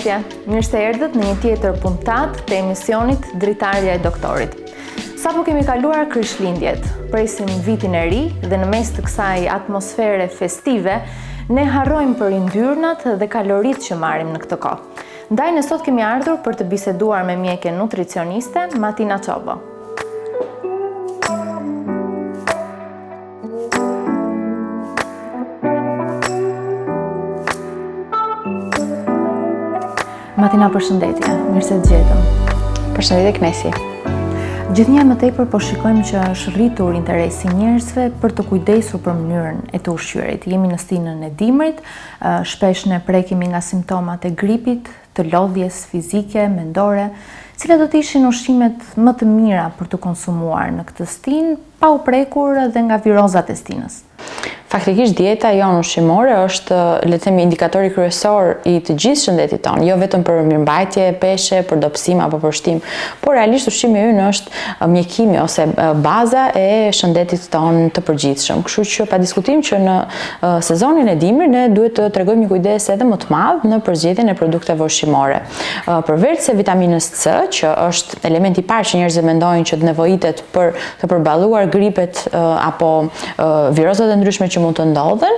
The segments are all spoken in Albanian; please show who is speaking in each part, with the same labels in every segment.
Speaker 1: Mirëmëngjesje, mirë se erdhët në një tjetër puntat të emisionit Dritarja e Doktorit. Sapo kemi kaluar Krishtlindjet, presim vitin e ri dhe në mes të kësaj atmosfere festive, ne harrojmë për yndyrnat dhe kaloritë që marrim në këtë kohë. Ndaj ne sot kemi ardhur për të biseduar me mjeke nutricioniste Matina Çobo. Matina, përshëndetje, mirë se të gjetëm.
Speaker 2: Përshëndetje Knesi.
Speaker 1: Gjithnjë më tepër po shikojmë që është rritur interesi njerëzve për të kujdesur për mënyrën e të ushqyerit. Jemi në stinën e dimrit, shpesh ne prekemi nga simptomat e gripit, të lodhjes fizike, mendore, cilat do të ishin ushqimet më të mira për të konsumuar në këtë stinë, pa u prekur edhe nga virozat e stinës.
Speaker 2: Faktikisht dieta jonë ushqimore është, le të themi, indikatori kryesor i të gjithë shëndetit tonë, jo vetëm për mirëmbajtje peshe, për dobësim apo për shtim, por realisht ushqimi ynë është mjekimi ose baza e shëndetit tonë të përgjithshëm. Kështu që pa diskutim që në sezonin e dimrit ne duhet të tregojmë një kujdes edhe më të madh në përzgjedhjen e produkteve ushqimore. Përveç se vitaminës C, që është elementi i parë që njerëzit mendojnë që nevojitet për të përballuar gripet apo virozat e ndryshme që mund të ndodhen,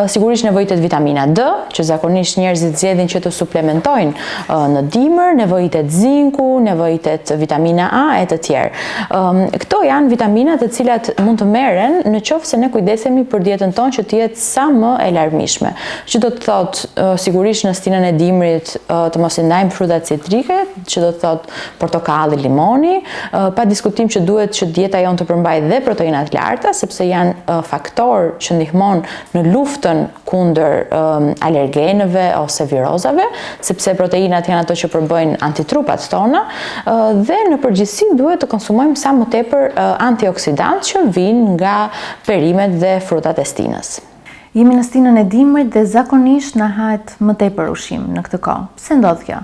Speaker 2: sigurisht nevojitet vitamina D, që zakonisht njerëzit zgjedhin që të suplementojnë në dimër, nevojitet zinku, nevojitet vitamina A e të tjerë. Këto janë vitaminat të cilat mund të merren në qoftë se ne kujdesemi për dietën tonë që të jetë sa më e larmishme. Që do të thotë sigurisht në stinën e dimrit të mos i ndajmë frutat citrike, që do të thotë portokalli, limoni, pa diskutim që duhet që dieta jonë të përmbajë dhe proteinat larta, sepse janë faktor që ndihmon në luftën kundër alergenëve ose virozave, sepse proteinat janë ato që përbëjnë antitrupat tona, dhe në përgjithësi duhet të konsumojmë sa më tepër antioksidantë që vijnë nga perimet dhe frutat e stinës.
Speaker 1: Jemi në stinën e dimrit dhe zakonisht na hahet më tepër ushqim në këtë kohë. Pse ndodh kjo?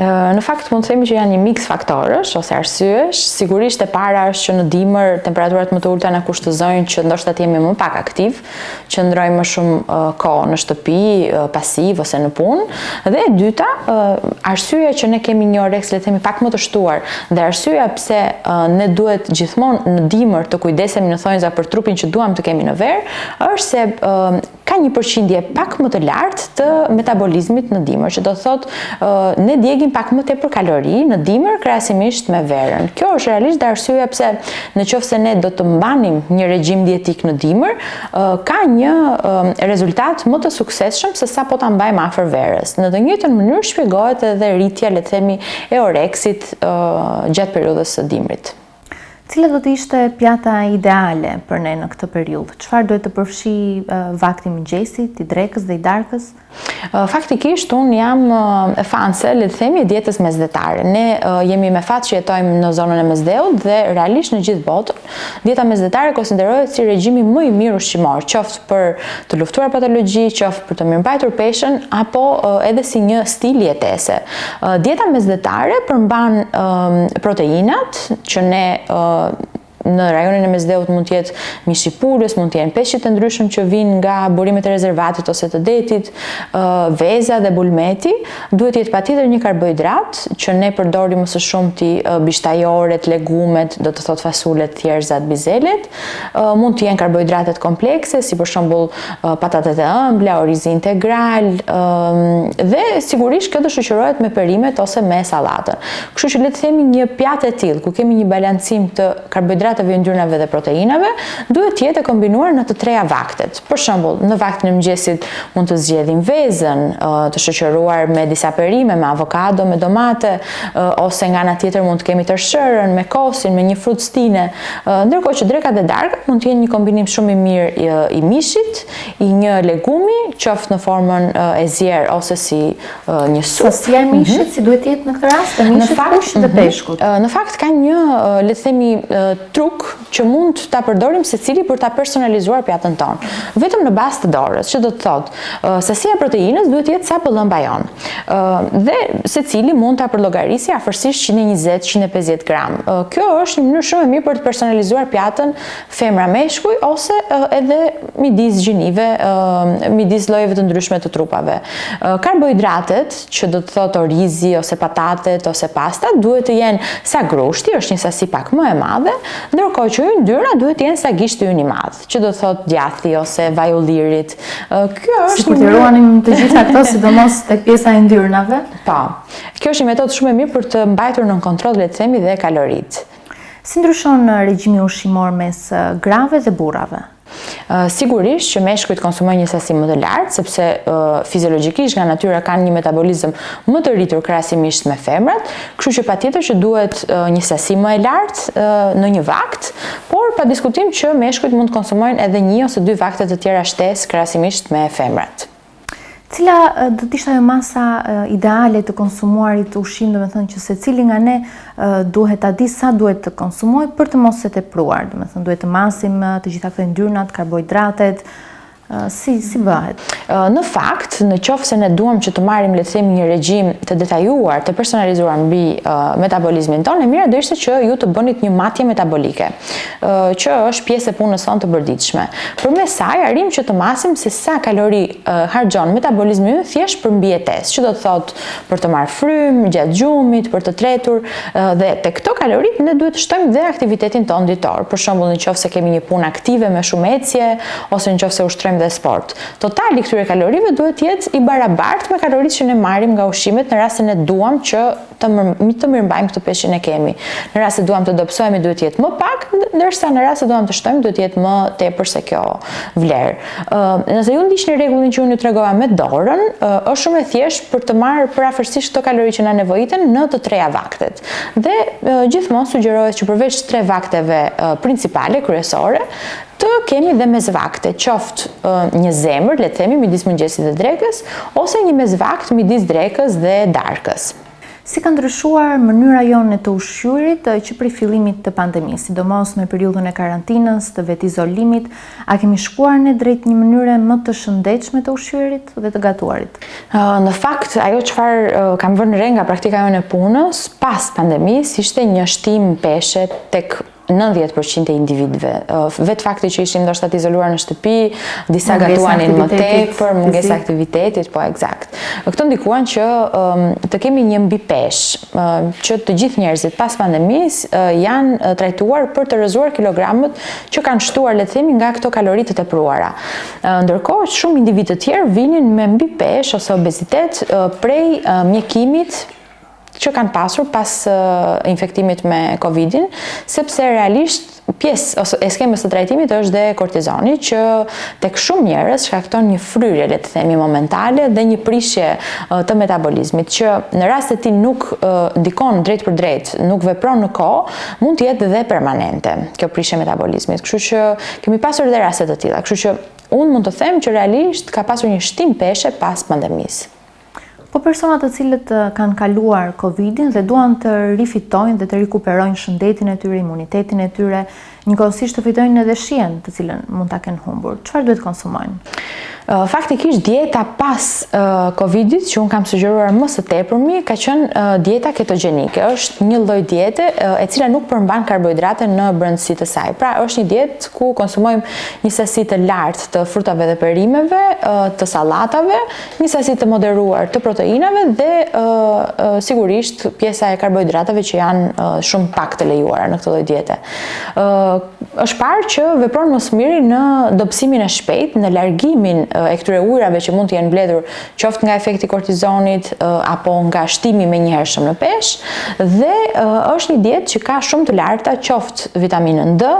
Speaker 2: Në fakt mund të themi që janë një mix faktorësh ose arsyesh. Sigurisht e para është që në dimër temperaturat më të ulta na kushtozojnë që ndoshta të jemi më pak aktiv, që ndrojmë më shumë kohë në shtëpi, pasiv ose në punë. Dhe e dyta, arsyeja që ne kemi një oreks, le të themi, pak më të shtuar, dhe arsyeja pse ne duhet gjithmonë në dimër të kujdesemi në thonjza për trupin që duam të kemi në verë, është se ka një përqindje pak më të lartë të metabolizmit në dimër, që do të thotë ne djegim pak më tepër kalori në dimër krahasimisht me verën. Kjo është realisht dhe arsyeja pse nëse ne do të mbanim një regjim dietik në dimër, ka një rezultat më të suksesshëm se sa po ta mbajmë afër verës. Në të njëjtën mënyrë shpjegohet edhe rritja, le të themi, e oreksit gjatë periudhës së dimrit.
Speaker 1: Cila do të ishte pjata ideale për ne në këtë periudhë? Çfarë duhet të përfshijë vakti i mëngjesit, i drekës dhe i darkës?
Speaker 2: Faktikisht unë jam fanse, le të themi, e dietës mesdhetare. Ne jemi me fat që jetojmë në zonën e mesdheut dhe realisht në gjithë botën dieta mesdhetare konsiderohet si regjimi më i mirë ushqimor, qoftë për të luftuar patologji, qoftë për të mirëmbajtur peshën apo edhe si një stil jetese. Dieta mesdhetare përmban proteinat që ne në rajonin e mesdheut mund të jetë mishi i pulës, mund të jenë peshqit të ndryshëm që vijnë nga burimet e rezervatit ose të detit, veza dhe bulmeti. Duhet të jetë patjetër një karbohidrat që ne përdorim më së shumti bishtajoret, legumet, do të thotë fasulet, thjerëzat, bizelet. Mund të jenë karbohidratet komplekse, si për shembull patatet e ëmbla, orizi integral, dhe sigurisht kjo do shoqërohet me perimet ose me sallatën. Kështu që le të themi një pjatë e tillë ku kemi një balancim të karbohidrateve, yndyrnave dhe proteinave, duhet të jetë kombinuar në të treja vaktet. Për shembull, në vaktin e mëngjesit mund të zgjedhim vezën, të shoqëruar me disa perime, me avokado, me domate, ose nga ana tjetër mund të kemi tërshërën me kosin, me një frut stine. Ndërkohë që drekat e darkat mund të jenë një kombinim shumë i mirë i mishit, i një legumi, qoftë në formën e zier ose si një supë.
Speaker 1: Sosia e mishit si duhet të jetë në këtë rast, e mishit, kushit dhe peshkut?
Speaker 2: Në fakt ka një, le të themi, truk që mund ta përdorim secili për ta personalizuar pjatën tonë. Vetëm në bazë të dorës, që do të thotë sasia e proteinës duhet të jetë sa po bajon. Dhe secili mund ta përllogarisë afërsisht 120-150 gram. Kjo është një mënyrë shumë e mirë për të personalizuar pjatën femra-meshkuj ose edhe midis gjinive, midis llojeve të ndryshme të trupave. Karbohidratet, që do të thotë orizi ose patatet ose pastat, duhet të jenë sa grushti, është një sasi pak më e madhe, ndërkohë që yndyra duhet të jenë sa gishti ynë i madh, që do të thotë djathi ose vaj ullirit. Kjo është
Speaker 1: sikur të ruanim të gjitha këto, sidomos tek pjesa e yndyrnave.
Speaker 2: Po. Kjo është një metodë shumë e mirë për të mbajtur nën kontroll, le të themi, dhe kaloritë.
Speaker 1: Si ndryshon regjimi ushqimor mes grave dhe burrave?
Speaker 2: Sigurisht që meshkujt konsumojnë një sasi më të lartë, sepse fiziologjikisht nga natyra kanë një metabolizëm më të rritur krahasimisht me femrat, kështu që patjetër që duhet një sasi më e lartë në një vakt, por pa diskutim që meshkujt mund të konsumojnë edhe 1 ose 2 vakte të tjera shtesë krahasimisht me femrat.
Speaker 1: Cila do të ishte ajo masa ideale të konsumuarit ushqim, domethënë që secili nga ne duhet ta di sa duhet të konsumoj për të mos e tepruar, domethënë duhet të masim të gjitha këto yndyrnat, karbohidratet, si bëhet?
Speaker 2: Në fakt, në qoftë se ne duam që të marrim, le të themi, një regjim të detajuar, të personalizuar mbi metabolizmin tonë, e mira do ishte që ju të bënit një matje metabolike, që është pjesë e punës tonë të përditshme. Përmes saj arrim që të masim se sa kalori harxhon metabolizmi ynë thjesht për mbijetesë, që do të thotë për të marrë frymë, gjatë gjumit, për të tretur, dhe tek këto kalorit ne duhet të shtojmë dhe aktivitetin tonë ditor. Për shembull, nëse kemi një punë aktive me shumë ecje, ose nëse ushtrojmë dhe sport. Totali këtyre kalorive duhet të jetë i barabartë me kaloritë që ne marrim nga ushqimet në rastin e duam që të mirëmbajmë këtë peshqin e kemi. Në rast se duam të dobësohemi duhet të jetë më pak, ndërsa në rast se duam të shtojmë duhet të jetë më tepër se kjo vlerë. Nëse ju ndiqni rregullin që unë ju tregova me dorën, është shumë e thjeshtë për të marrë përafërsisht këto kalori që na nevojiten në të treja vaktet. Dhe gjithmonë sugjerohet që përveç 3 vakteve principale kryesore, të kemi dhe mesvakte, qoftë një zemër, le të themi, midis mëngjesit dhe drekës, ose një mesvakt midis drekës dhe darkës.
Speaker 1: Si ka ndryshuar mënyra jonë të ushqyerit që prej fillimit të pandemisë, sidomos në periudhën e karantinës, të vetizolimit, a kemi shkuar ne drejt një mënyre më të shëndetshme të ushqyerit dhe të gatuarit?
Speaker 2: Në fakt, ajo çfarë kam vënë re nga praktika jonë e punës pas pandemisë ishte një shtim peshe tek 90% e individëve. Vetë fakti që ishim ndoshta të izoluar në shtëpi, disa gatuanin më tepër, mungesa aktivitetit, po eksakt. Këto ndikuan që të kemi një mbipeshë, që të gjithë njerëzit pas pandemisë janë trajtuar për të rrëzuar kilogramët që kanë shtuar, le të themi, nga këto kalori të tepruara. Ndërkohë, shumë individë të tjerë vinin me mbipeshë ose obezitet prej mjekimit që kanë pasur pas infektimit me Covidin, sepse realisht pjesë e skemës të trajtimit është dhe kortizoni, që tek shumë njerëz shkakton një fryrje, le të themi, momentale dhe një prishje të metabolizmit, që në rast se ti nuk ndikon drejt për drejt, nuk vepron në kohë, mund të jetë dhe permanente kjo prishje metabolizmit. Kështu që kemi pasur dhe raste të tilla. Kështu që unë mund të them që realisht ka pasur një shtim peshe pas pandemisë.
Speaker 1: Po personat të cilët kanë kaluar Covidin dhe duan të rifitojnë dhe të rikuperojnë shëndetin e tyre, imunitetin e tyre, njëkohësisht të fitojnë edhe shijen të cilën mund ta kenë humbur, çfarë duhet konsumojnë?
Speaker 2: Faktikisht dieta pas Covidit, që unë kam sugjeruar më së tepërmi, ka qenë dieta ketogjenike. Është një lloj diete e cila nuk përmban karbohidrate në brendësi të saj. Pra, është një dietë ku konsumojmë një sasi të lartë të frutave dhe perimeve, të sallatave, një sasi të moderuar të proteinave dhe sigurisht pjesa e karbohidrateve që janë shumë pak të lejuara në këtë lloj diete. Është parë që vepron më së miri në dobësimin e shpejtë, në largimin e këtyre ujrave që mund të jenë mbledhur qoftë nga efekti kortizonit apo nga shtimi menjëhershëm në peshë, dhe është një dietë që ka shumë të larta qoftë vitaminën D,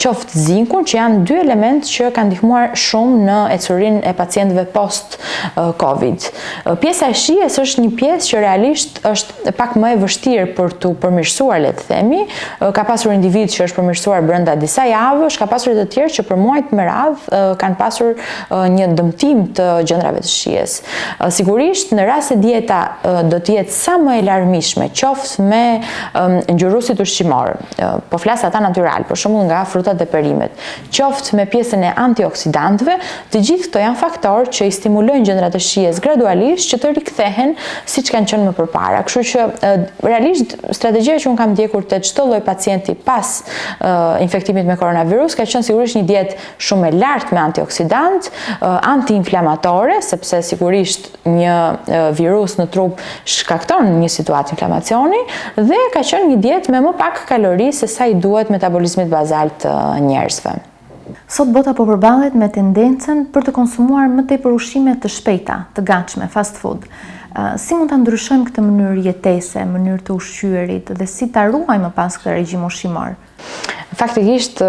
Speaker 2: qoftë zinkun, që janë 2 elementë që kanë ndihmuar shumë në ecurinë e pacientëve post Covid. Pjesa e shijes është një pjesë që realisht është pak më e vështirë për të përmirësuar, le të themi. Ka pasur individ që është përmirësuar shkuar brenda disa javësh, ka pasur të tjerë që për muajt me radhë kanë pasur një dëmtim të gjendrave të shijes. Sigurisht, në rast se dieta do të jetë sa më e larmishme, qoftë me ngjyruesit ushqimor, po flas ata natyral, për shembull nga frutat e perimet, qoftë me pjesën e antioksidantëve, të gjithë këto janë faktorë që i stimulojnë gjendrat e shijes gradualisht që të rikthehen siç kanë qenë më përpara. Kështu që realisht strategjia që unë kam ndjekur te çdo lloj pacienti pas infektimit me koronavirus ka qenë sigurisht një dietë shumë e lartë me antioksidant, antiinflamatore, sepse sigurisht një virus në trup shkakton një situatë inflamacioni, dhe ka qenë një dietë me më pak kalori se sa i duhet metabolizmit bazal të njerëzve.
Speaker 1: Sot bota po përballet me tendencën për të konsumuar më tepër ushqime të shpejta, të gatshme, fast food. Si mund ta ndryshojmë këtë mënyrë jetese, mënyrë të ushqyerit dhe si ta ruajmë më pas këtë regjim ushqimor?
Speaker 2: Faktikisht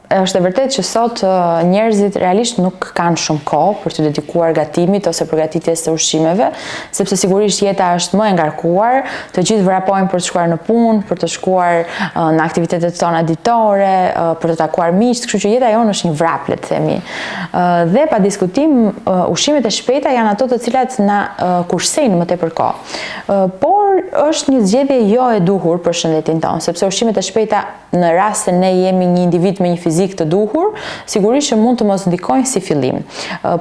Speaker 2: është e vërtetë që sot njerëzit realisht nuk kanë shumë kohë për të dedikuar gatimit ose përgatitjes së ushqimeve, sepse sigurisht jeta është më e ngarkuar, të gjithë vrapojnë për të shkuar në punë, për të shkuar në aktivitetet tona ditore, për të takuar miq, kështu që jeta jonë është një vrap, le të themi. Dhe pa diskutim, ushqimet e shpejta janë ato të cilat na kursejnë më tepër kohë. Por është një zgjedhje jo e duhur për shëndetin tonë, sepse ushqimet e shpejta në rast se ne jemi një individ me një fizik të duhur, sigurisht që mund të mos ndikojnë si fillim.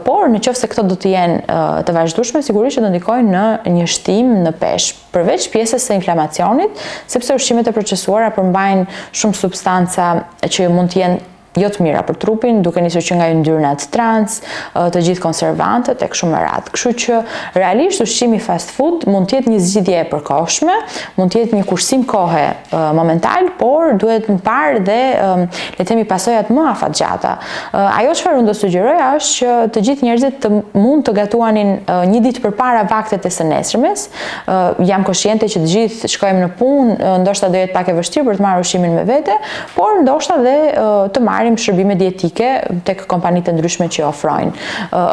Speaker 2: Por në qoftë se këto do të jenë të vazhdueshme, sigurisht që do ndikojnë në një shtim në peshë, përveç pjesës së inflamacionit, sepse ushqimet e procesuara përmbajnë shumë substanca që mund të jenë jo të mira për trupin, duke nisur që nga yndyrnat trans, të gjithë konservantët e kështu me radhë. Kështu që realisht ushqimi fast food mund të jetë një zgjidhje e përkohshme, mund të jetë një kursim kohe momental, por duhet në parë dhe le të themi pasojat më afatgjata. Ajo çfarë unë do sugjeroja është që të gjithë njerëzit të mund të gatuanin një ditë përpara vaktet e së nesërmes. Jam koshciente që të gjithë shkojmë në punë, ndoshta do jetë pak e vështirë për të marrë ushqimin me vete, por ndoshta dhe të marrim shërbime dietike tek kompanitë të ndryshme që ofrojnë.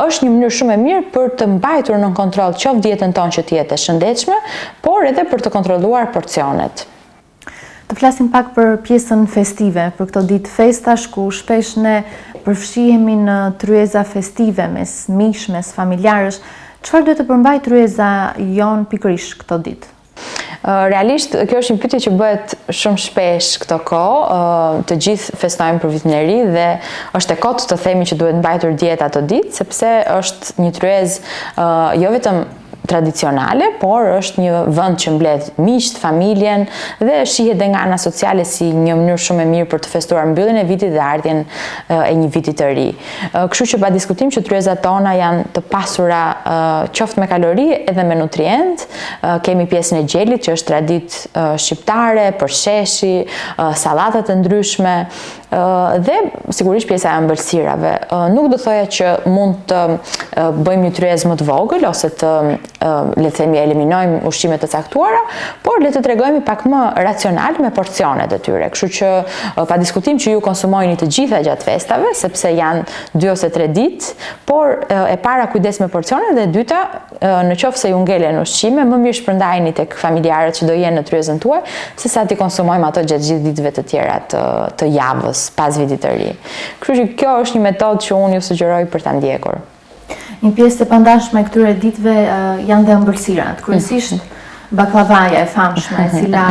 Speaker 2: Është një mënyrë shumë e mirë për të mbajtur në kontroll qoftë dietën tonë që të jetë e shëndetshme, por edhe për të kontrolluar porcionet.
Speaker 1: Të flasim pak për pjesën festive, për këto ditë festash ku shpesh ne përfshihemi në tryeza festive mes miqsh, mes familjarësh. Çfarë duhet të përmbajë tryeza jon pikërisht këto ditë?
Speaker 2: Realisht, kjo është një pyetje që bëhet shumë shpesh këto kohë, të gjithë festojnë për vitin e ri dhe është e kotë të themi që duhet mbajtur dieta ato ditë, sepse është një tryezë jo vetëm tradicionale, por është një vend që mbledh miqt, familjen dhe shihet edhe nga ana sociale si një mënyrë shumë e mirë për të festuar mbylljen e vitit dhe ardhjen e një viti të ri. Kështu që pa diskutim që tryezat tona janë të pasura qoftë me kalori edhe me nutrient. Kemi pjesën e gjelit që është traditë shqiptare, përsheshi, sallatat e ndryshme dhe sigurisht pjesa e ëmbëlsirave. Nuk do thoja që mund të bëjmë një tryezë më të vogël ose të le të themi eliminojmë ushqimet të caktuara, por le të tregojmë pak më racional me porcionet e tyre. Kështu që pa diskutim që ju konsumojni të gjitha gjatë festave, sepse janë 2 ose 3 ditë, por e para kujdes me porcionet dhe e dyta, në qoftë se ju ngelen ushqime, më mirë shpërndajeni tek familjarët që do jenë në tryezën tuaj, sesa ti konsumojmë ato gjatë gjithë ditëve të tjera të javës pas vitit të ri. Kështu që kjo është një metodë që unë ju sugjeroj për ta ndjekur.
Speaker 1: Një pjesë e pandashme e këtyre ditëve janë dhe ëmbëlsirat, kryesisht baklavaja e famshme, e cila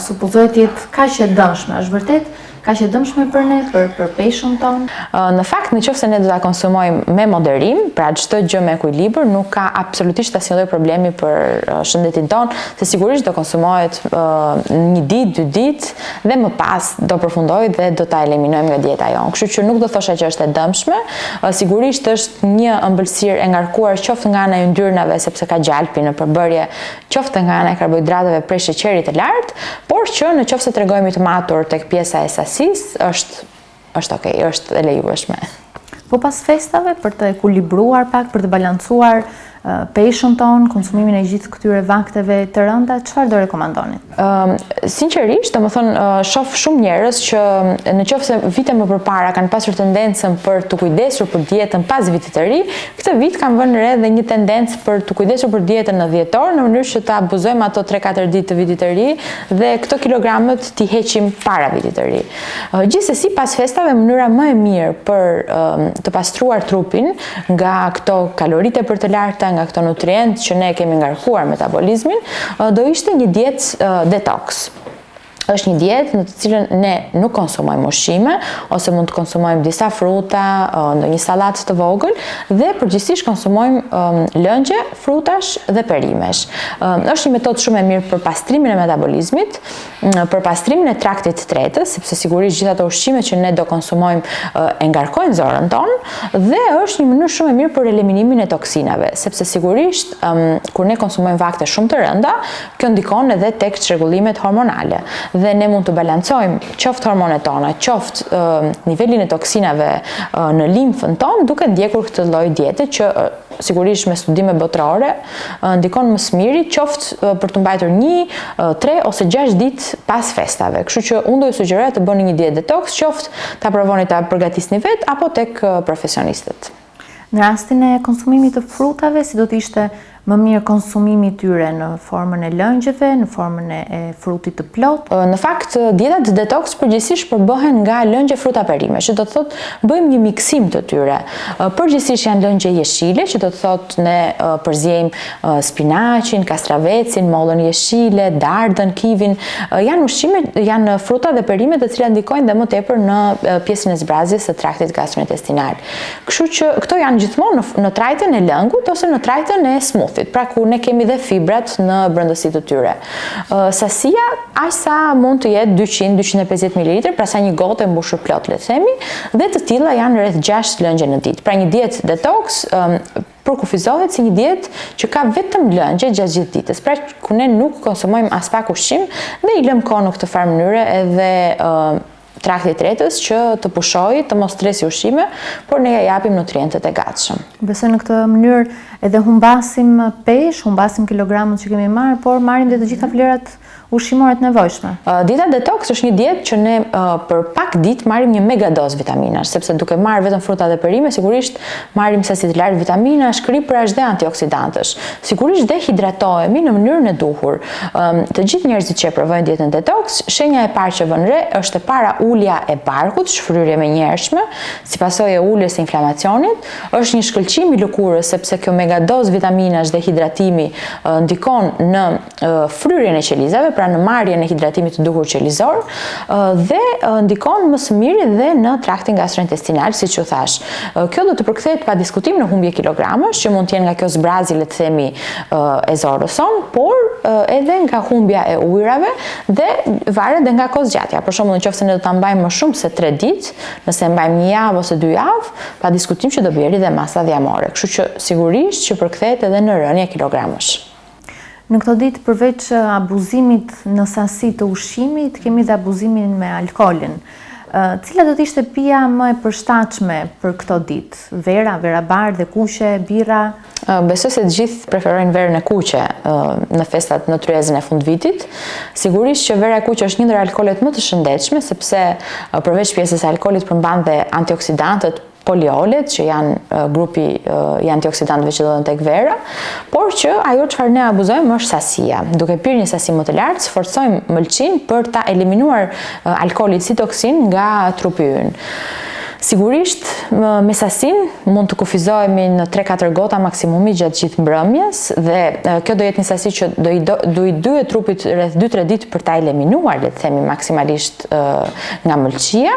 Speaker 1: supozohet të jetë kaq e dëmshme. Është vërtet kaq e dëmshme për ne, për peshën tonë?
Speaker 2: Në fakt, nëse ne do ta konsumojmë me moderim, pra çdo gjë me ekuilibër, nuk ka absolutisht asnjë lloj problemi për shëndetin tonë, se sigurisht do konsumohet një ditë, 2 ditë dhe më pas do përfundoj dhe do ta eliminojmë nga dieta jonë. Kështu që nuk do thosha që është e dëmshme, sigurisht është një ëmbëlsirë e ngarkuar qoftë nga ana e yndyrnave sepse ka gjalpi në përbërje, qoftë nga ana e karbohidrateve prej sheqerit të lartë, por që në qoftë se tregojmë të matur tek pjesa e është okay, është e lejueshme.
Speaker 1: Po pas festave, për të ekuilibruar pak, për të balancuar peshën tonë, konsumimin e gjithë këtyre vakteve të rënda, çfarë do rekomandoni?
Speaker 2: Sinqerisht, domethënë shoh shumë njerëz që nëse vite më përpara kanë pasur tendencën për të kujdesur për dietën pas vitit të ri, këtë vit kanë vënë re dhe një tendencë për të kujdesur për dietën në dhjetor në mënyrë që ta abuzojmë ato 3-4 ditë të vitit të ri dhe këto kilogramët t'i heqim para vitit të ri. Gjithsesi, pas festave mënyra më e mirë për të pastruar trupin nga këto kaloritë për të larta, nga këto nutrientë që ne kemi ngarkuar metabolizmin, do ishte një dietë detox. Është një dietë në të cilën ne nuk konsumojmë ushqime, ose mund të konsumojmë disa fruta, ndonjë sallatë të vogël dhe përgjithsisht konsumojmë lëngje, frutash dhe perimesh. Është një metodë shumë e mirë për pastrimin e metabolizmit, për pastrimin e traktit të tretës, sepse sigurisht gjithë ato ushqime që ne do konsumojmë e ngarkojnë zorën tonë, dhe është një mënyrë shumë e mirë për eliminimin e toksinave, sepse sigurisht kur ne konsumojmë vakte shumë të rënda, kjo ndikon edhe tek çrregullimet hormonale. Dhe ne mund të balancojmë qoftë hormonet tona, qoftë nivelin e toksinave në limfën tonë, duke ndjekur këtë lloj diete që sigurisht me studime botërore ndikon më së miri, qoftë për të mbajtur 1, 3 ose 6 ditë pas festave. Kështu që unë do ju sugjeroja të bëni një dietë detox, qoftë ta provoni ta përgatisni vetë apo tek profesionistët.
Speaker 1: Në rastin e konsumimit të frutave, si do të ishte më mirë konsumimi i tyre në formën e lëngjeve, në formën e frutit të plot?
Speaker 2: Në fakt, dietat detox përgjithsisht përbohen nga lëngje, fruta, perime, që do të thotë bëjmë një miksim të tyre. Përgjithsisht janë lëngje jeshile, që do të thotë ne përziejmë spinaqin, kastravecin, mollën jeshile, dardhën, kivin. Janë fruta dhe perime të cilat ndikojnë dhe më tepër në pjesën e zbrazjes së traktit gastrointestinal. Kështu që këto janë gjithmonë në trajtën e lëngut ose në trajtën e smoothie. Pra ku ne kemi dhe fibrat në brendësitë të tyre. Sasia aq sa mund të jetë 200-250 ml, pra sa një gotë e mbushur plot, le të themi, dhe të tilla janë rreth 6 lëngje në ditë. Pra një dietë detox përkufizohet si një dietë që ka vetëm lëngje gjatë gjithë ditës. Pra ku ne nuk konsumojmë as pak ushqim dhe i lëm kohë në këtë farë mënyre edhe traktit tretës që të pushojë, të mos stresi ushqime, por ne ja japim nutrientet e gatshëm.
Speaker 1: Besoj në këtë mënyrë edhe humbasim peshë, humbasim kilogramët që kemi marrë, por marrim dhe të gjitha vlerat ushqimore të nevojshme.
Speaker 2: Dieta detox është një dietë që ne për pak ditë marrim një megadoz vitaminash, sepse duke marrë vetëm fruta dhe perime, sigurisht marrim sasi të lartë vitaminash, kriprash dhe antioksidantesh. Sigurisht dhe hidratohemi në mënyrën e duhur. Të gjithë njerëzit që provojnë dietën detox, shenja e parë që vën re është e para ulja e barkut, shfryrje me njershme, si pasojë e uljes së inflamacionit, është një shkëlqim i lëkurës, sepse kjo megadoz vitaminash dhe hidratimi ndikon në fryrjen e qelizave, pra në marrjen e hidratimit të duhur qelizor, dhe ndikon më së miri dhe në traktin gastrointestinal, siç u thash. Kjo do të përkthehet pa diskutim në humbje kilogramash, që mund të jenë nga kjo zbrazje, le të themi, e zorës son, por edhe nga humbja e ujrave dhe varet dhe nga kozgjatja. Për shembull, nëse ne do ta mbajmë më shumë se 3 ditë, nëse mbajmë 1 javë ose 2 javë, pa diskutim që do bjerë dhe masa dhjamore. Kështu që sigurisht që përkthehet edhe në rënje kilogramash.
Speaker 1: Në këto ditë, përveç abuzimit në sasi të ushqimit, kemi dhe abuzimin me alkoolin. Cila do të ishte pija më e përshtatshme për këto ditë? Vera, vera bardhë, kuqe, birra?
Speaker 2: Besoj se të gjithë preferojnë verën e kuqe në festat në tryezën e fundvitit. Sigurisht që vera e kuqe është një ndër alkoolet më të shëndetshme, sepse përveç pjesës së alkoolit përmban dhe antioksidantët, poliolet, që janë grupi i antioksidantëve që ndodhen tek vera, por që ajo çfarë ne abuzojmë është sasia. Duke pirë një sasi më të lartë, sforcojmë mëlçin për ta eliminuar alkoolit si toksin nga trupi ynë. Sigurisht, me sasin mund të kufizohemi në 3-4 gota maksimumi gjatë gjithë mbrëmjes dhe kjo do jetë një sasi që do i duhet trupit rreth 2-3 ditë për ta eliminuar, le të themi maksimalisht nga mëlçia,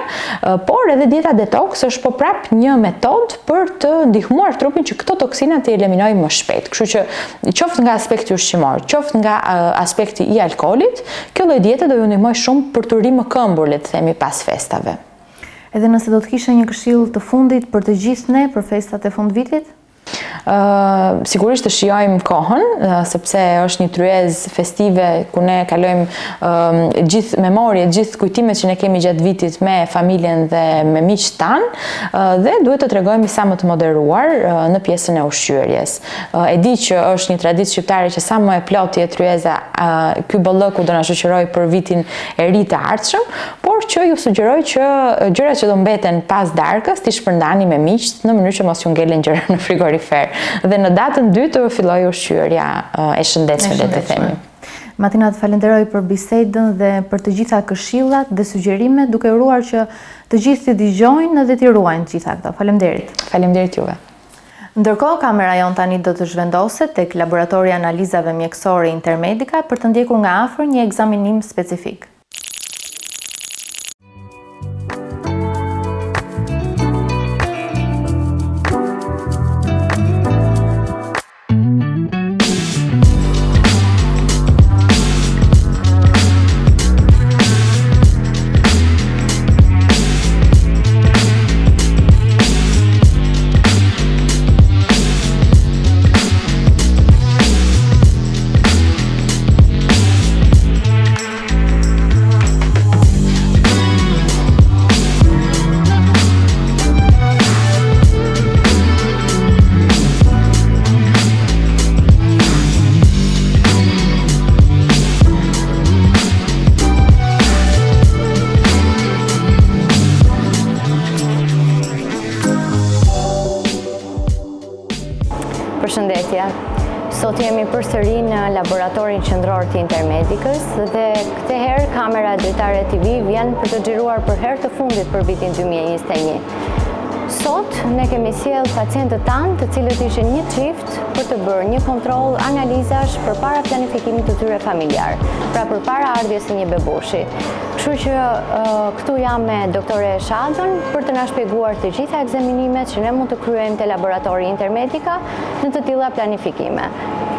Speaker 2: por edhe dieta detox është po prap një metodë për të ndihmuar trupin që këto toksina të eliminojë më shpejt. Kështu që qoftë nga aspekti ushqimor, qoftë nga aspekti i alkoolit, kjo lloj diete do ju ndihmojë shumë për të rrimë këmbur, le të themi, pas festave.
Speaker 1: Edhe nëse do të kishe një këshill të fundit për të gjithë ne për festat e fundvitit?
Speaker 2: Sigurisht të shijojmë kohën, sepse është një tryezë festive ku ne kalojmë gjithë memorje, gjithë kujtimet që ne kemi gjatë vitit me familjen dhe me miqtë tanë, dhe duhet të tregojmë sa më të moderuar në pjesën e ushqyerjes. E di që është një traditë shqiptare që sa më e plotë jetë tryeza, ky bollëku do na shoqëroj për vitin e ri të ardhshëm, por që ju sugjeroj që gjërat që do mbeten pas darkës ti shpërndani me miqt në mënyrë që mos ju ngelen gjëra në frigorifer. Dhe në datën 2 të filloj ushqyerja e shëndetshme, le të themi.
Speaker 1: Martina, të falenderoj për bisedën dhe për të gjitha këshillat dhe sugjerimet, duke uruar që të gjithë të dëgjojnë dhe të ruajnë të gjitha këto. Faleminderit.
Speaker 2: Faleminderit juve.
Speaker 1: Ndërkohë, kamera jon tani do të zhvendoset tek laboratori analizave mjekësore Intermedica për të ndjekur nga afër një ekzaminim specifik.
Speaker 3: Përshëndetje. Sot jemi përsëri në laboratorin qendror të Intermedicës dhe këtë herë kamera dritare TV vjen për të xhiruar për herë të fundit për vitin 2021. Sot ne kemi sjell pacientët tanë, të cilët ishin një çift për të bërë një kontroll analizash përpara planifikimit të tyre familjar, pra përpara ardhjes së një bebushi. Kështu që këtu jam me doktore Shadën për të na shpjeguar të gjitha ekzaminimet që ne mund të kryejmë te laboratori Intermedica në të tilla planifikime.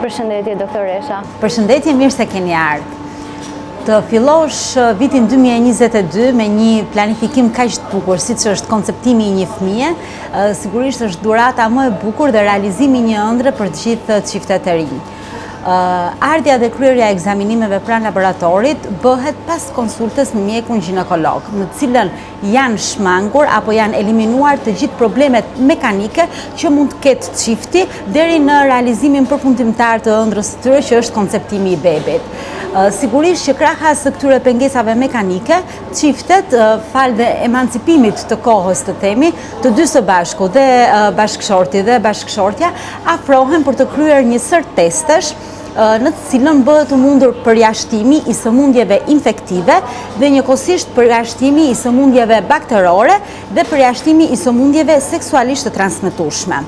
Speaker 3: Përshëndetje doktoresha.
Speaker 4: Përshëndetje, mirë se keni ardhur. Të fillosh vitin 2022 me një planifikim kaq të bukur siç është konceptimi i një fëmie, sigurisht është dhurata më e bukur dhe realizimi i një ëndre për të gjithë çiftet e rinj. Ardhja dhe kryerja e ekzaminimeve pranë laboratorit bëhet pas konsultës me mjekun ginekolog, në të cilën janë shmangur apo janë eliminuar të gjithë problemet mekanike që mund të ketë çifti deri në realizimin përfundimtar të ëndrrës së tyre, që është konceptimi i bebit. Sigurisht që krahas së këtyre pengesave mekanike, çiftet fal dhe emancipimit të kohës, të themi, të dy së bashku, dhe bashkëshorti dhe bashkëshortja afrohen për të kryer një sër testesh në të cilën bëhet mundur përjashtimi i sëmundjeve infektive dhe njëkohësisht përjashtimi i sëmundjeve bakterore dhe përjashtimi i sëmundjeve seksualisht të transmetueshme.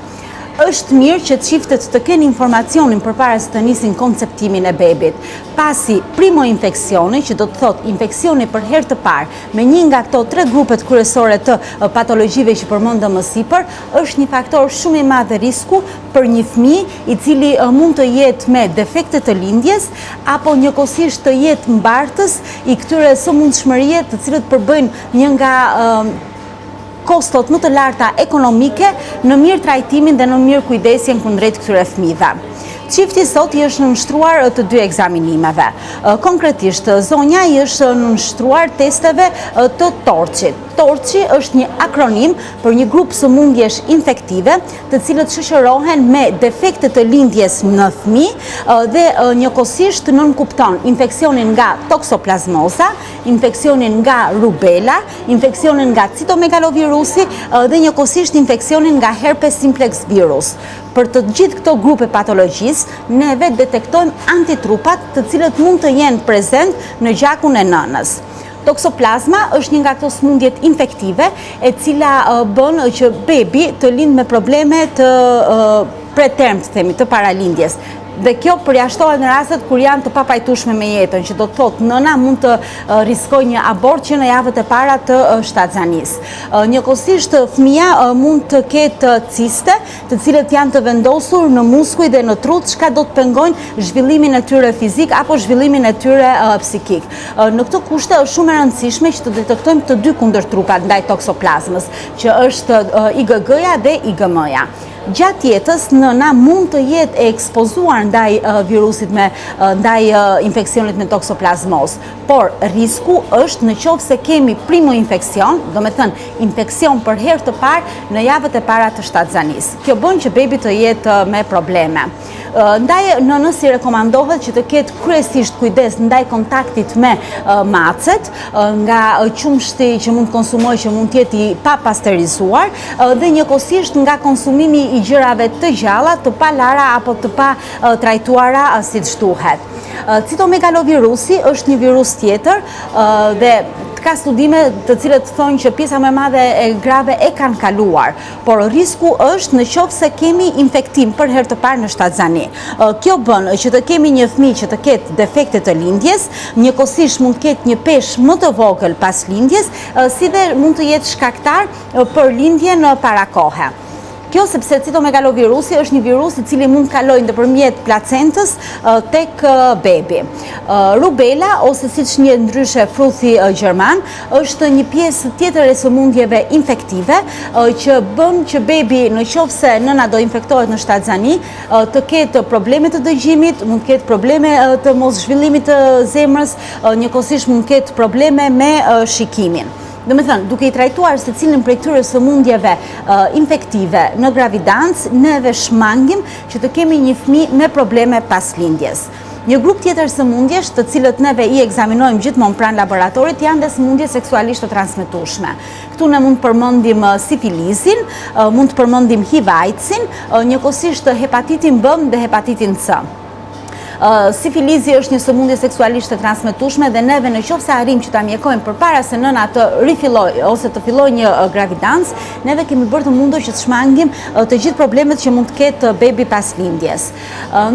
Speaker 4: Është mirë që çiftet të kenë informacionin përpara se të nisin konceptimin e bebit, pasi primo infeksioni, që do të thotë infeksioni për herë të parë me një nga këto 3 grupet kryesore të patologjive që përmendëm më sipër, është një faktor shumë i madh risku për një fëmijë i cili mund të jetë me defekte të lindjes apo njëkohësisht të jetë mbartës i këtyre sëmundshmërie të cilët përbëjnë një nga kostot më të larta ekonomike në mirë trajtimin dhe në mirë kujdesjen kundrejt këtyre fëmijëve. Çifti sot i është nënshtruar të 2 ekzaminimeve. Konkretisht, zonja i është nënshtruar testeve të torçit. Torçi është një akronim për një grup sëmundjesh infektive, të cilët shoqërohen me defekte të lindjes në fëmijë dhe njëkohësisht nënkupton infeksionin nga toksoplazmoza, infeksionin nga rubela, infeksionin nga citomegalovirusi dhe njëkohësisht infeksionin nga herpes simplex virus. Për të gjithë këto grupe patologjisë, ne vetë detektojmë antitrupat të cilët mund të jenë prezent në gjakun e nënës. Toksoplazma është një nga këto sëmundjet infektive, e cila bën që bebi të lind me probleme të preterm, të themi, të paralindjes. Dhe kjo përjashtohet në rastet kur janë të papajtueshme me jetën, që do të thotë nëna mund të riskojë një abort që në javët e para të shtatzanisë. Njëkohësisht fëmia mund të ketë ciste, të cilët janë të vendosur në muskuj dhe në trut, çka do të pengojnë zhvillimin e tyre fizik apo zhvillimin e tyre psikik. Në këto kushte është shumë e rëndësishme që të detektojmë të dy kundërtrupat ndaj toksoplazmës, që është IgG-ja dhe IgM-ja. Gjatë jetës nëna mund të jetë e ekspozuar ndaj virusit ndaj infeksionit me toksoplazmos, por risku është në qoftë se kemi primo infeksion, do me thënë infeksion për herë të parë në javët e para të shtatzanisë. Kjo bën që bebi të jetë me probleme. Ndaj nënës i rekomandohet që të ketë kryesisht kujdes ndaj kontaktit me macet, nga qumshti që mund të konsumoj që mund të jetë i pa pasterizuar dhe njëkohësisht nga konsumimi i gjërave të gjalla, të pa lara apo të pa trajtuara siç duhet. Citomegalovirusi është një virus tjetër dhe ka studime të cilët thonë që pjesa më e madhe e grave e kanë kaluar, por risku është në qoftë se kemi infektim për herë të parë në shtatzani. Kjo bën që të kemi një fëmijë që të ketë defekte të lindjes, njëkohësisht mund të ketë një peshë më të vogël pas lindjes, si dhe mund të jetë shkaktar për lindjen para kohe. Kjo sepse citomegalovirusi është një virus i cili mund kalojë nëpërmjet placentës tek bebi. Rubela, ose siç njihet ndryshe fruthi gjerman, është një pjesë tjetër e sëmundjeve infektive që bën që bebi, në qoftë se nëna do infektohet në shtatzani, të ketë probleme të dëgjimit, mund të ketë probleme të mos zhvillimit të zemrës, njëkohësisht mund të ketë probleme me shikimin. Do me thënë, duke i trajtuar se cilin prej këtyre sëmundjeve infektive në gravidancë, neve shmangim që të kemi një fëmijë me probleme pas lindjes. Një grup tjetër sëmundjesh, të cilët neve i ekzaminojmë gjithmonë pranë laboratorit, janë dhe sëmundje seksualisht të transmetueshme. Këtu ne mund të përmendim sifilizin, mund të përmendim HIV-AIDSin, njëkohësisht hepatitin B dhe hepatitin C. Sifilizi është një sëmundje seksualisht të transmetueshme dhe neve në qoftë se arrim që ta mjekojmë përpara se nëna të rifillojë ose të fillojë një gravidancë, neve kemi bërë të mundur që të shmangim të gjithë problemet që mund të ketë bebi pas lindjes.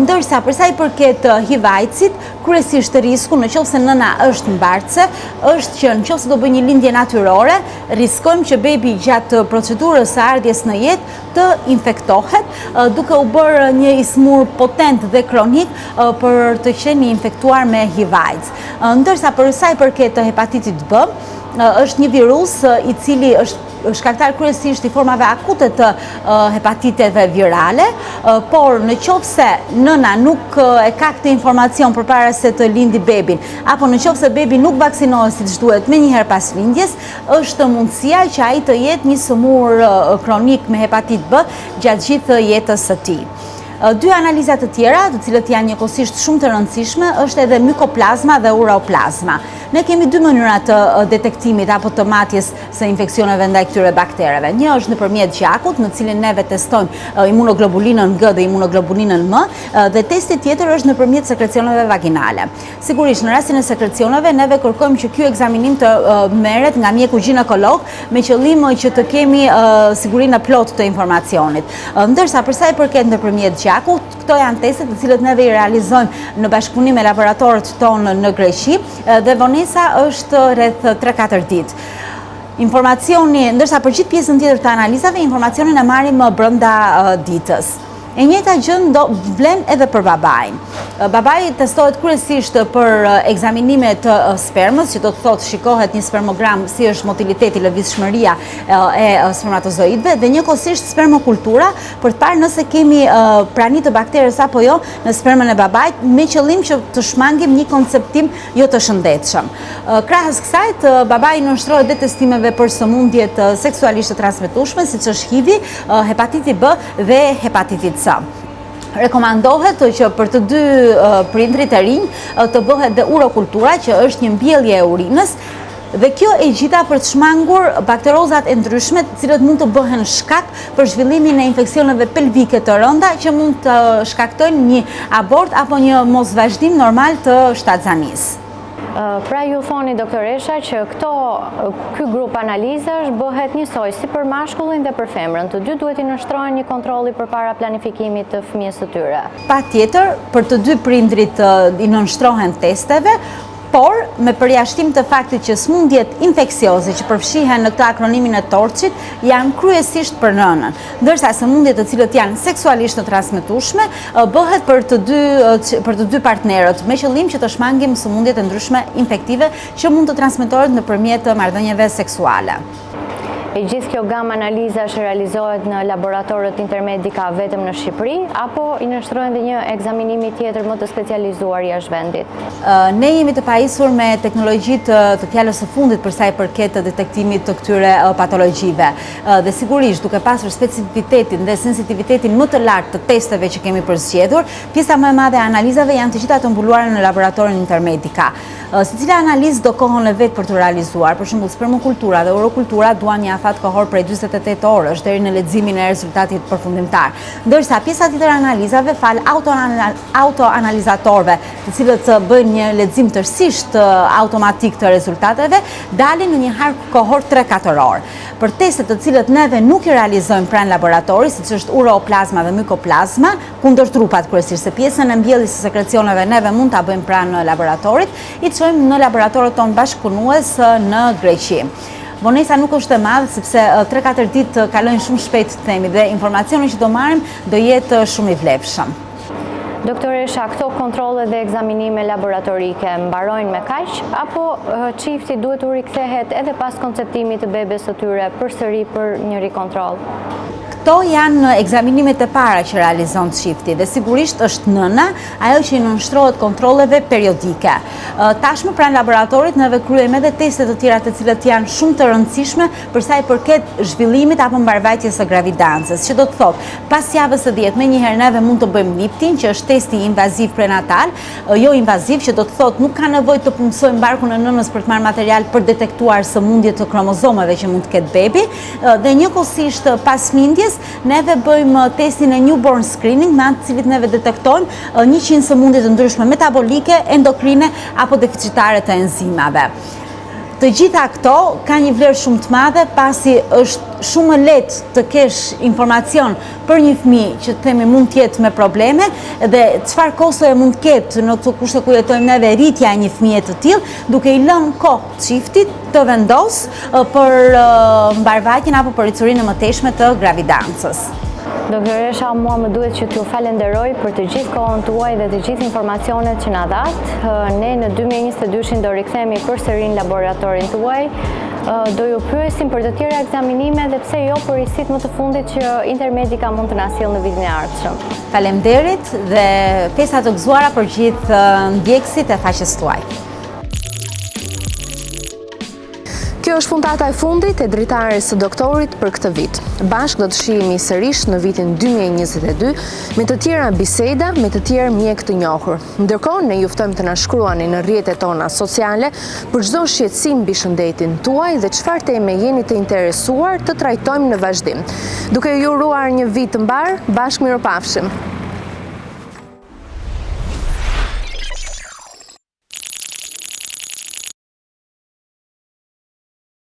Speaker 4: Ndërsa për sa i përket HIV-AIDSit, kryesisht risku në qoftë se nëna është mbartëse, është që në qoftë se do bëjë një lindje natyrore, riskojmë që bebi gjatë procedurës së ardhjes në jetë të infektohet, duke u bërë një ismur potent dhe kronik për të qenë infektuar me HIV-AIDS. Ndërsa për sa i përket të hepatitit B, është një virus i cili është shkaktar kryesisht i formave akute të hepatiteve virale, por në qoftë se nëna nuk e ka këtë informacion përpara se të lindi bebin, apo në qoftë se bebi nuk vaksinohet siç duhet menjëherë pas lindjes, është mundësia që ai të jetë një sëmur kronik me hepatit B gjatë gjithë jetës së tij. Dy analizat të tjera, të cilët janë njëkohësisht shumë të rëndësishme, është edhe mykoplazma dhe uroplazma. Ne kemi dy mënyra të detektimit apo të matjes së infeksioneve ndaj këtyre baktereve. Një është nëpërmjet gjakut, në cilin neve testojmë imunoglobulinën G dhe imunoglobulinën M, dhe testi tjetër është nëpërmjet sekrecioneve vaginale. Sigurisht, në rastin e sekrecioneve, neve kërkojmë që ky ekzaminim të merret nga mjeku ginekolog me qëllim që të kemi sigurinë plot të informacionit. Ndërsa për sa i përket nëpërmjet gjakut, këto janë testet të cilët neve i realizojmë në bashkëpunim me laboratorët tonë në Greqi dhe vonesa është rreth 3-4 ditë. Informacioni, ndërsa për gjithë pjesën tjetër të analizave, informacionin e marrim brenda ditës. E njëjta gjë vlen edhe për babain. Babai testohet kryesisht për ekzaminime të spermës, që do të thotë shikohet një spermogram si është motiliteti, lëvizshmëria e spermatozoidëve dhe njëkohësisht spermokultura për të parë nëse kemi prani të bakterës apo jo në spermën e babait, me qëllim që të shmangim një konceptim jo të shëndetshëm. Krahas kësaj, babai nënshtrohet dhe testimeve për sëmundjet seksualisht të transmetueshme, siç është HIV-i, hepatiti B dhe hepatiti C. Rekomandohet që për të dy prindrit e rinj të bëhet dhe urokultura, që është një mbjellje e urinës, dhe kjo e gjitha për të shmangur bakterozat e ndryshme, të cilët mund të bëhen shkak për zhvillimin e infeksioneve pelvike të rënda, që mund të shkaktojnë një abort apo një mosvazhdim normal të shtatzanisë.
Speaker 3: Pra ju thoni, doktoresha, që ky grup analizash bëhet njësoj si për mashkullin dhe për femrën. Të dy duhet i nënshtrohen një kontrolli përpara planifikimit të fëmijës së tyre.
Speaker 4: Patjetër, për të dy prindrit i nënshtrohen testeve, por me përjashtim të faktit që sëmundjet infeksioze që përfshihen në këtë akronimin e torçit janë kryesisht për nënën, ndërsa sëmundjet të cilët janë seksualisht të transmetueshme bëhet për të dy partnerët, me qëllim që të shmangim sëmundjet e ndryshme infektive që mund të transmetohet nëpërmjet marrëdhënieve seksuale.
Speaker 3: E gjithë kjo gamë analizash realizohet në laboratorët Intermedica vetëm në Shqipëri, apo i nështrojnë dhe një ekzaminimi tjetër më të specializuar jashtë vendit?
Speaker 4: Ne jemi të pajisur me teknologjitë të fjalës së fundit për sa i përket të detektimit të këtyre patologjive. Dhe sigurisht, duke pasur specifitetin dhe sensitivitetin më të lartë të testeve që kemi përzgjedhur, pjesa më e madhe e analizave janë të gjitha të mbuluara në laboratorin Intermedica. Secila analizë do kohën e vetë për të realizuar, për shembull spermokultura dhe urokultura duan një afat kohor prej 48 orësh deri në leximin e rezultatit përfundimtar. Ndërsa pjesa tjetër e analizave fal autoanalizatorëve, të cilët bëjnë një lexim tërësisht automatik të rezultateve, dalin në një hark kohor 3-4 orë. Për testet të cilët neve nuk i realizojmë pranë laboratori, siç është uroplazma dhe mykoplazma, kundër trupat kryesisht, se pjesën e mbjelljes së sekrecioneve neve mund ta bëjmë pranë laboratorit, i çojmë në laboratorët tonë bashkëpunues në Greqi. Vonesa nuk është e madhe sepse 3-4 ditë kalojnë shumë shpejt, themi, dhe informacioni që do marrim do jetë shumë i vlefshëm.
Speaker 3: Doktoresha, këto kontrole dhe ekzaminime laboratorike mbarojnë me kaq, apo çifti duhet u rikthehet edhe pas konceptimit të bebes së tyre përsëri për një rikontroll?
Speaker 4: Këto janë ekzaminimet e para që realizon çifti dhe sigurisht është nëna ajo që i nënshtrohet kontrolleve periodike. Tashmë pranë laboratorit neve kryejmë edhe teste të tjera të cilët janë shumë të rëndësishme për sa i përket zhvillimit apo mbarvajtjes së gravidancës, që do të thotë, pas javës së 10 menjëherë neve mund të bëjmë liptin, që është testi invaziv prenatal, jo invaziv, që do të thotë nuk ka nevojë të punësojmë barkun e nënës për të marrë material për detektuar sëmundje të kromozomave që mund të ketë bebi, dhe njëkohësisht pas mindjes neve bëjmë testin e newborn screening, me anë të cilit neve detektojmë 100 sëmundje të ndryshme metabolike, endokrine apo deficitare të enzimave. Të gjitha këto ka një vlerë shumë të madhe, pasi është shumë lehtë të kesh informacion për një fëmijë që të themi mund të jetë me probleme dhe çfarë kostoje mund të ketë në këto kushte ku jetojmë neve rritja e një fëmije të tillë, duke i lënë kohë çiftit të vendosë për mbarvajtjen apo për ricurinë e mëtejshme të gravidancës.
Speaker 3: Doktoresha, mua më duhet që t'ju falenderoj për të gjithë kohën tuaj dhe të gjithë informacionet që na dhatë. Ne në 2022 do rikthehemi përsëri në laboratorin tuaj. Do ju pyesim për të tjera ekzaminime dhe pse jo për risit më të fundit që Intermedica mund të na sjellë në vitin e ardhshëm.
Speaker 4: Faleminderit dhe festa të gëzuara për gjithë ndjekësit e faqes tuaj.
Speaker 5: Kjo është puntata e fundit e dritares së doktorit për këtë vit. Bashkë do të shihemi sërish në vitin 2022 me të tjera biseda me të tjerë mjek të njohur. Ndërkohë ne ju ftojmë të na shkruani në rrjetet tona sociale për çdo shqetësim mbi shëndetin tuaj dhe çfarë teme jeni të interesuar të trajtojmë në vazhdim. Duke ju uruar një vit të mbar, bashkë miropafshim.